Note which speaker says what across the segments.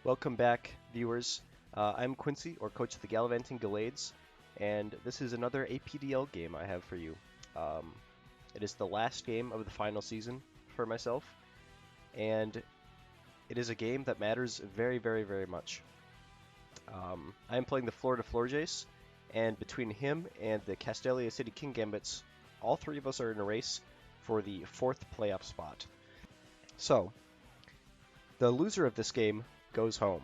Speaker 1: Welcome back, viewers. I'm Quincy, or Coach of the Gallivanting Gallades, and this is another APDL game I have for you. It is the last game of the final season for myself, and it is a game that matters very, very, very much. I am playing the Florida Florges, and between him and the Castelia City King Gambits, all three of us are in a race for the 4th playoff spot. So, the loser of this game goes home.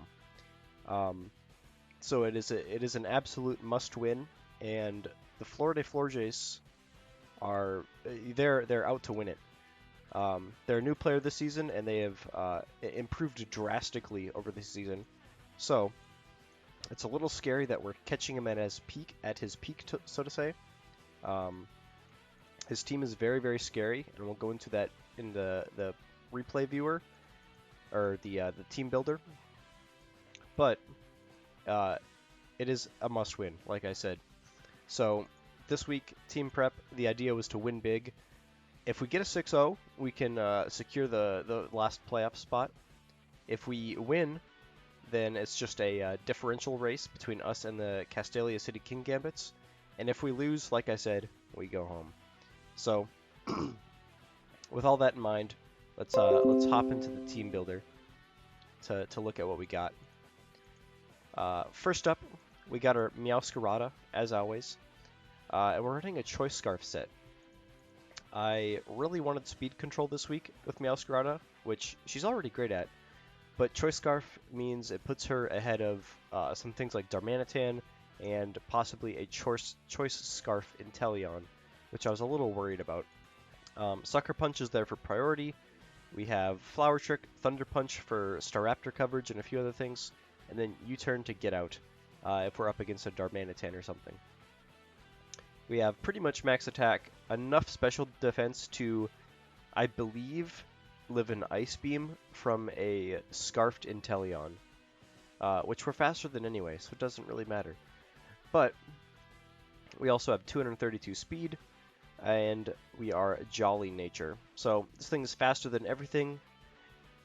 Speaker 1: So it is an absolute must-win, and the Florida Florges are they're out to win it. They're a new player this season, and they have improved drastically over the season. So it's a little scary that we're catching him at his peak, so to say. His team is very, very scary, and we'll go into that in the replay viewer or the team builder. But it is a must-win, like I said. So this week, team prep, the idea was to win big. If we get a 6-0, we can secure the last playoff spot. If we win, then it's just a differential race between us and the Castelia City King Gambits. And if we lose, like I said, we go home. So with all that in mind, let's hop into the team builder to look at what we got. First up, we got our Meowscarada, as always, and we're running a Choice Scarf set. I really wanted speed control this week with Meowscarada, which she's already great at, but Choice Scarf means it puts her ahead of some things like Darmanitan and possibly a Choice Scarf Inteleon, which I was a little worried about. Sucker Punch is there for priority. We have Flower Trick, Thunder Punch for Staraptor coverage, and a few other things. And then U-turn to get out if we're up against a Darmanitan or something. We have pretty much max attack, enough special defense to, I believe, live an Ice Beam from a Scarfed Inteleon, which we're faster than anyway, so it doesn't really matter. But we also have 232 speed, and we are Jolly Nature. So this thing is faster than everything,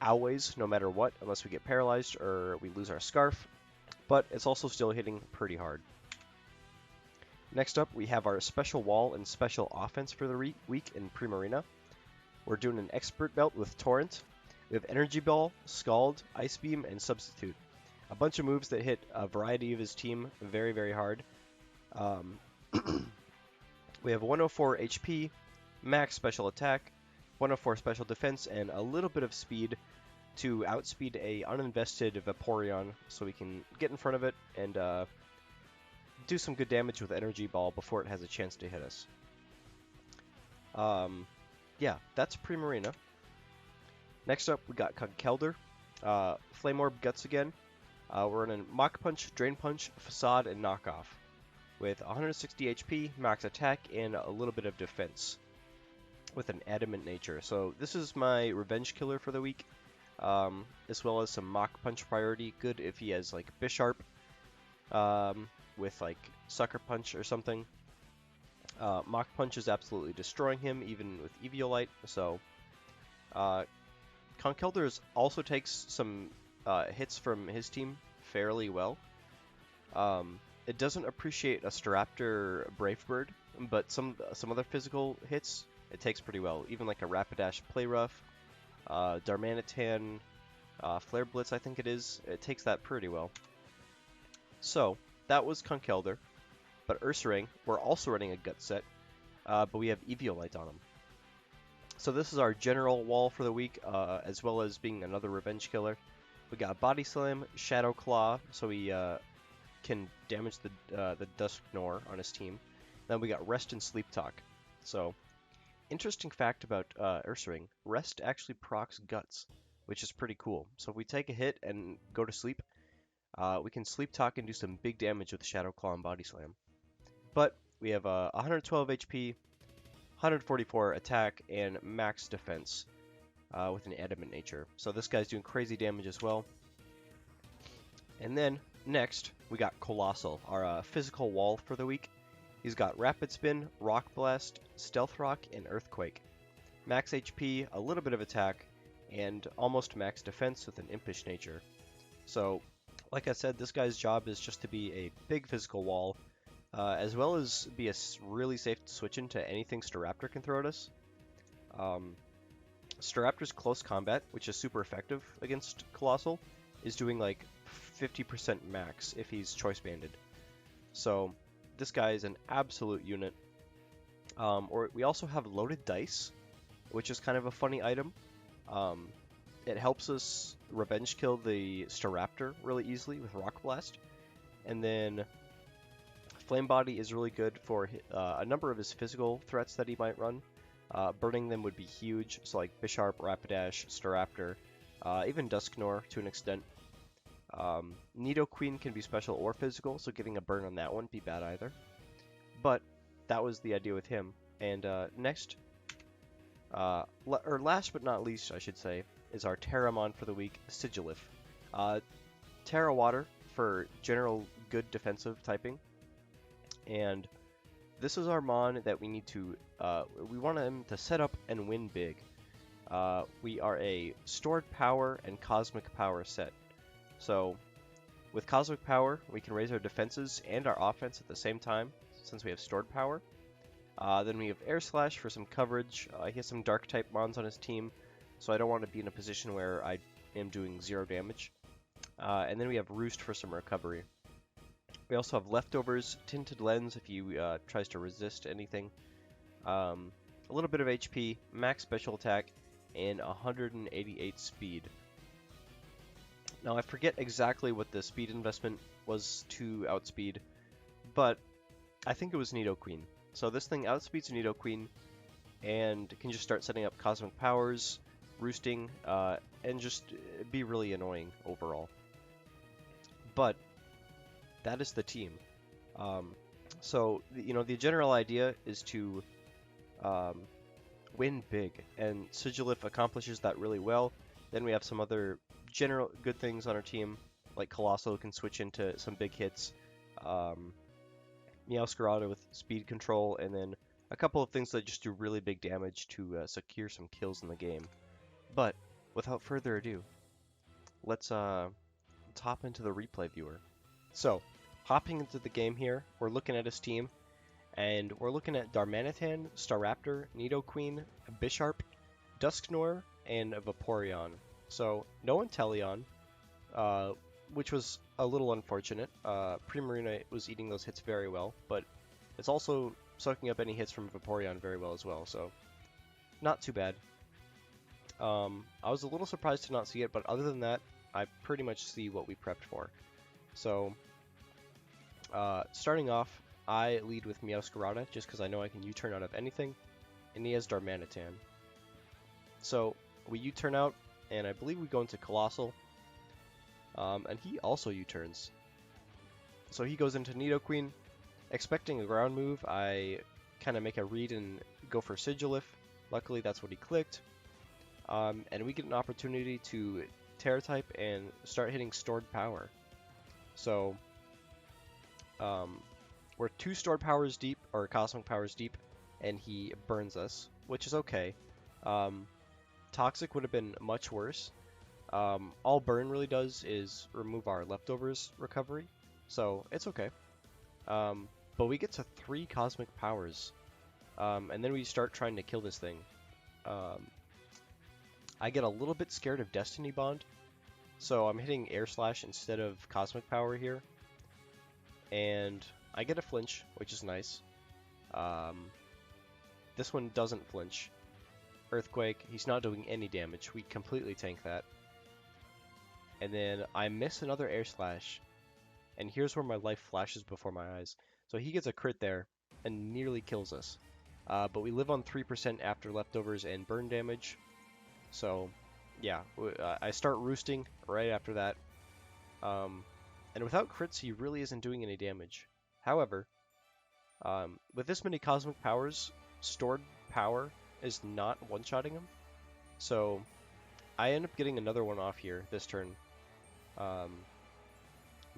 Speaker 1: always, no matter what, unless we get paralyzed or we lose our Scarf, but it's also still hitting pretty hard. Next up, we have our Special Wall and Special Offense for the week in Primarina. We're doing an Expert Belt with Torrent. We have Energy Ball, Scald, Ice Beam, and Substitute. A bunch of moves that hit a variety of his team very, very hard. We have 104 HP, max special attack, 104 special defense, and a little bit of speed to outspeed a uninvested Vaporeon so we can get in front of it and do some good damage with Energy Ball before it has a chance to hit us. Yeah, that's Primarina. Next up, we got Conkeldurr, Flame Orb Guts again. We're in a Mach Punch, Drain Punch, Facade, and Knockoff with 160 HP, max attack, and a little bit of defense with an Adamant Nature. So this is my Revenge Killer for the week, as well as some Mach Punch priority. Good if he has like Bisharp with like Sucker Punch or something. Mach Punch is absolutely destroying him, even with Eviolite. So Conkeldurr also takes some hits from his team fairly well. It doesn't appreciate a Staraptor Brave Bird, but some other physical hits it takes pretty well. Even like a Rapidash Play Rough, Darmanitan, Flare Blitz, I think it is. It takes that pretty well. So that was Conkeldurr. But Ursaring, we're also running a Gut set, but we have Eviolite on him. So this is our general wall for the week, as well as being another Revenge Killer. We got Body Slam, Shadow Claw, so we can damage the Dusknoir on his team. Then we got Rest and Sleep Talk. So, interesting fact about Ursaring, Rest actually procs Guts, which is pretty cool. So if we take a hit and go to sleep, we can Sleep Talk and do some big damage with Shadow Claw and Body Slam. But we have 112 HP, 144 attack, and max defense with an Adamant Nature. So this guy's doing crazy damage as well. And then next, we got Coalossal, our physical wall for the week. He's got Rapid Spin, Rock Blast, Stealth Rock, and Earthquake. Max HP, a little bit of attack, and almost max defense with an Impish Nature. So, like I said, this guy's job is just to be a big physical wall, as well as be really safe to switch into anything Staraptor can throw at us. Staraptor's close combat, which is super effective against Coalossal, is doing like 50% max if he's choice banded. So this guy is an absolute unit. Or we also have loaded dice, which is kind of a funny item. It helps us revenge kill the Staraptor really easily with Rock Blast. And then Flame Body is really good for a number of his physical threats that he might run. Burning them would be huge, so like Bisharp, Rapidash, Staraptor, even Dusknoir to an extent. Nidoqueen can be special or physical, so getting a burn on that wouldn't be bad either. But that was the idea with him. And next, or last but not least, I should say, is our Terramon for the week, Sigilyph. Terra Water for general good defensive typing. And this is our Mon that we need to, we want him to set up and win big. We are a stored power and cosmic power set. So with cosmic power, we can raise our defenses and our offense at the same time, since we have stored power. Then we have Air Slash for some coverage. He has some dark type Mons on his team, so I don't want to be in a position where I am doing 0 damage. And then we have Roost for some recovery. We also have Leftovers, Tinted Lens if he tries to resist anything. A little bit of HP, max special attack, and 188 speed. Now I forget exactly what the speed investment was to outspeed, but I think it was Nidoqueen. So this thing outspeeds Nidoqueen and can just start setting up cosmic powers, roosting, and just be really annoying overall. But that is the team. So the general idea is to win big, and Sigilyph accomplishes that really well. Then we have some other general good things on our team, like Coalossal can switch into some big hits, Meowscarada with speed control, and then a couple of things that just do really big damage to secure some kills in the game. But without further ado, let's hop into the replay viewer. So, hopping into the game here, we're looking at his team, and we're looking at Darmanitan, Staraptor, Nidoqueen, Bisharp, Dusknoir, and Vaporeon. So, no Inteleon, which was a little unfortunate. Primarina was eating those hits very well, but it's also soaking up any hits from Vaporeon very well as well, so not too bad. I was a little surprised to not see it, but other than that, I pretty much see what we prepped for. So, starting off, I lead with Meowscarada, just because I know I can U-turn out of anything, and he has Darmanitan. So, we U-turn out, and I believe we go into Coalossal, and he also U-turns. So he goes into Nidoqueen, expecting a ground move. I kind of make a read and go for Sigilyph. Luckily, that's what he clicked. And we get an opportunity to Terra type and start hitting stored power. So, we're 2 stored powers deep, or cosmic powers deep, and he burns us, which is okay. Toxic would have been much worse. All burn really does is remove our leftovers recovery, so it's okay. But we get to 3 cosmic powers, and then we start trying to kill this thing. I get a little bit scared of Destiny Bond, so I'm hitting Air Slash instead of cosmic power here, and I get a flinch, which is nice. This one doesn't flinch. Earthquake, he's not doing any damage. We completely tank that. And then I miss another Air Slash, and here's where my life flashes before my eyes. So he gets a crit there and nearly kills us. But we live on 3% after leftovers and burn damage. So yeah, I start roosting right after that. And without crits, he really isn't doing any damage. However, with this many cosmic powers, stored power is not one-shotting him. So I end up getting another one off here this turn.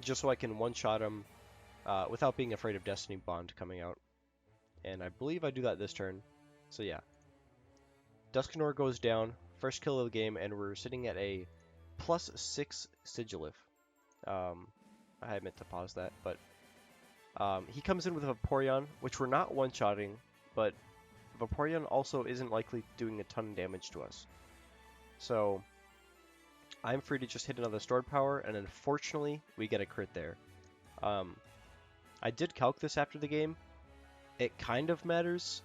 Speaker 1: Just so I can one-shot him without being afraid of Destiny Bond coming out. And I believe I do that this turn. So yeah. Dusknoir goes down, first kill of the game, and we're sitting at a +6 Sigilyph. I meant to pause that, but he comes in with a Vaporeon, which we're not one-shotting, but Vaporeon also isn't likely doing a ton of damage to us. So I'm free to just hit another Stored Power, and unfortunately, we get a crit there. I did calc this after the game. It kind of matters.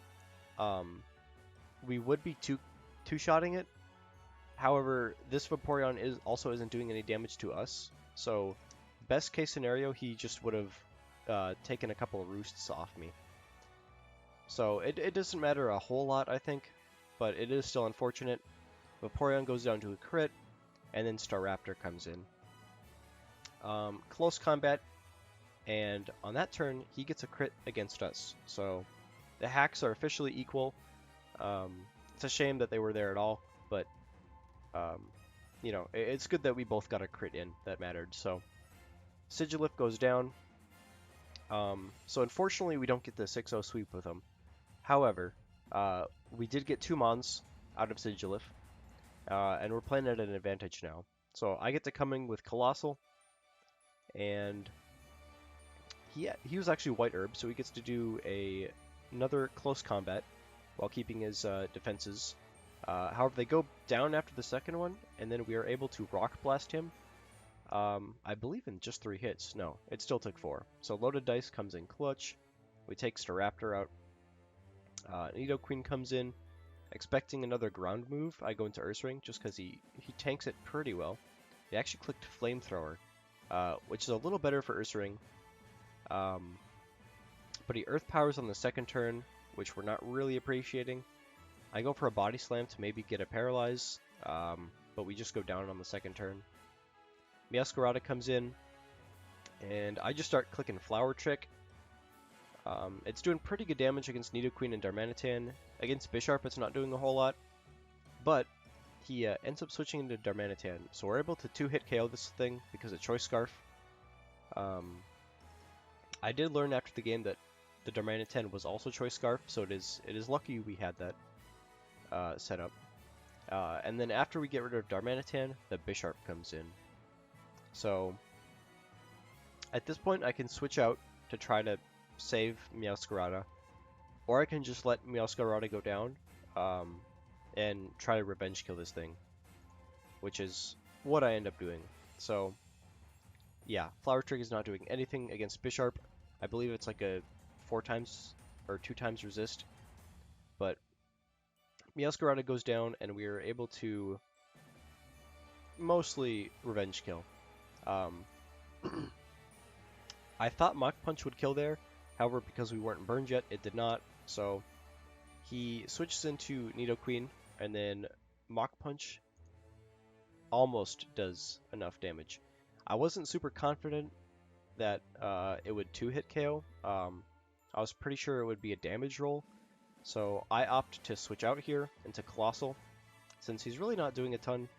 Speaker 1: We would be two-shotting it. However, this Vaporeon also isn't doing any damage to us. So, best case scenario, he just would have taken a couple of roosts off me. So it doesn't matter a whole lot, I think, but it is still unfortunate. Vaporeon goes down to a crit, and then Staraptor comes in. Close combat, and on that turn, he gets a crit against us. So the hacks are officially equal. It's a shame that they were there at all, but you know, it's good that we both got a crit in that mattered. So Sigilyph goes down. So unfortunately, we don't get the 6-0 sweep with him. However, we did get 2 Mons out of Sigilyph, and we're playing at an advantage now. So I get to come in with Coalossal, and he was actually White Herb, so he gets to do another close combat while keeping his defenses. However, they go down after the second one, and then we are able to Rock Blast him. I believe in just 3 hits. No, it still took 4. So Loaded Dice comes in clutch. We take Staraptor out. Nidoqueen comes in. Expecting another ground move, I go into Ursaring just because he tanks it pretty well. He actually clicked Flamethrower, which is a little better for Ursaring. But he Earth Powers on the second turn, which we're not really appreciating. I go for a Body Slam to maybe get a Paralyze, but we just go down on the second turn. Meowscarada comes in, and I just start clicking Flower Trick. It's doing pretty good damage against Nidoqueen and Darmanitan. Against Bisharp, it's not doing a whole lot, but he ends up switching into Darmanitan, so we're able to 2-hit KO this thing because of Choice Scarf. I did learn after the game that the Darmanitan was also Choice Scarf, so it is lucky we had that set up. And then after we get rid of Darmanitan, the Bisharp comes in. So at this point, I can switch out to try to save Meowscarada, or I can just let Meowscarada go down and try to revenge kill this thing, which is what I end up doing. So yeah, Flower Trick is not doing anything against Bisharp. I believe it's like a 4 times or 2 times resist, but Meowscarada goes down and we are able to mostly revenge kill. I thought Mach Punch would kill there, however, because we weren't burned yet, it did not. So he switches into Nidoqueen, and then Mach Punch almost does enough damage. I wasn't super confident that it would 2-hit KO. I was pretty sure it would be a damage roll, so I opt to switch out here into Coalossal, since he's really not doing a ton.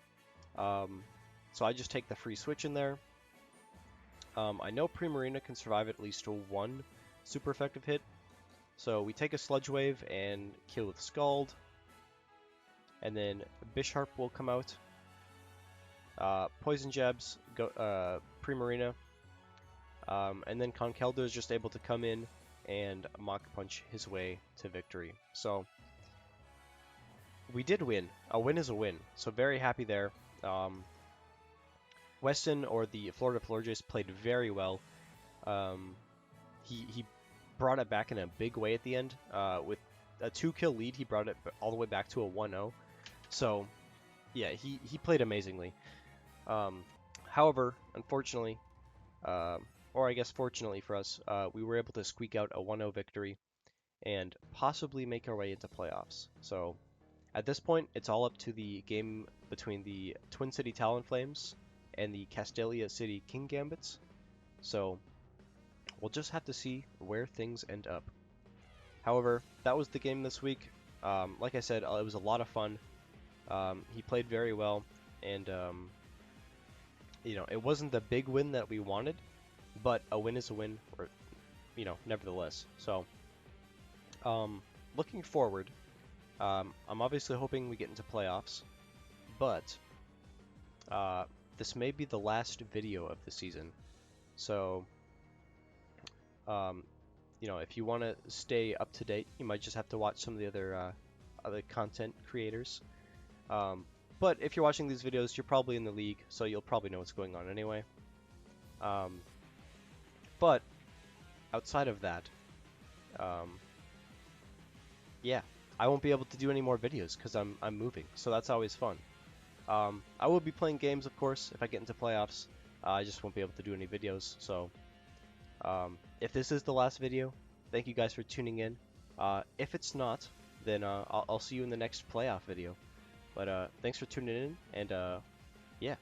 Speaker 1: So I just take the free switch in there. I know Primarina can survive at least 1 super effective hit, so we take a Sludge Wave and kill with Scald, and then Bisharp will come out. Poison Jabs, Primarina, and then Conkeldurr is just able to come in and Mach Punch his way to victory. So we did win. A win is a win, so very happy there. Weston, or the Florida Florges, played very well. He brought it back in a big way at the end. With a 2-kill lead, he brought it all the way back to a 1-0. So, yeah, he played amazingly. However, unfortunately, or I guess fortunately for us, we were able to squeak out a 1-0 victory and possibly make our way into playoffs. So, at this point, it's all up to the game between the Twin City Talonflames and the Castelia City King Gambits. So we'll just have to see where things end up. However, that was the game this week. Like I said, it was a lot of fun. He played very well, and you know, it wasn't the big win that we wanted, but a win is a win, or you know, nevertheless. So looking forward, I'm obviously hoping we get into playoffs, but this may be the last video of the season. So, um, you know, if you want to stay up to date, you might just have to watch some of the other content creators. But if you're watching these videos, you're probably in the league, so you'll probably know what's going on anyway. But outside of that, yeah, I won't be able to do any more videos because I'm moving, so that's always fun. I will be playing games, of course, if I get into playoffs. I just won't be able to do any videos, so if this is the last video, thank you guys for tuning in. If it's not, then I'll see you in the next playoff video. But thanks for tuning in, and yeah.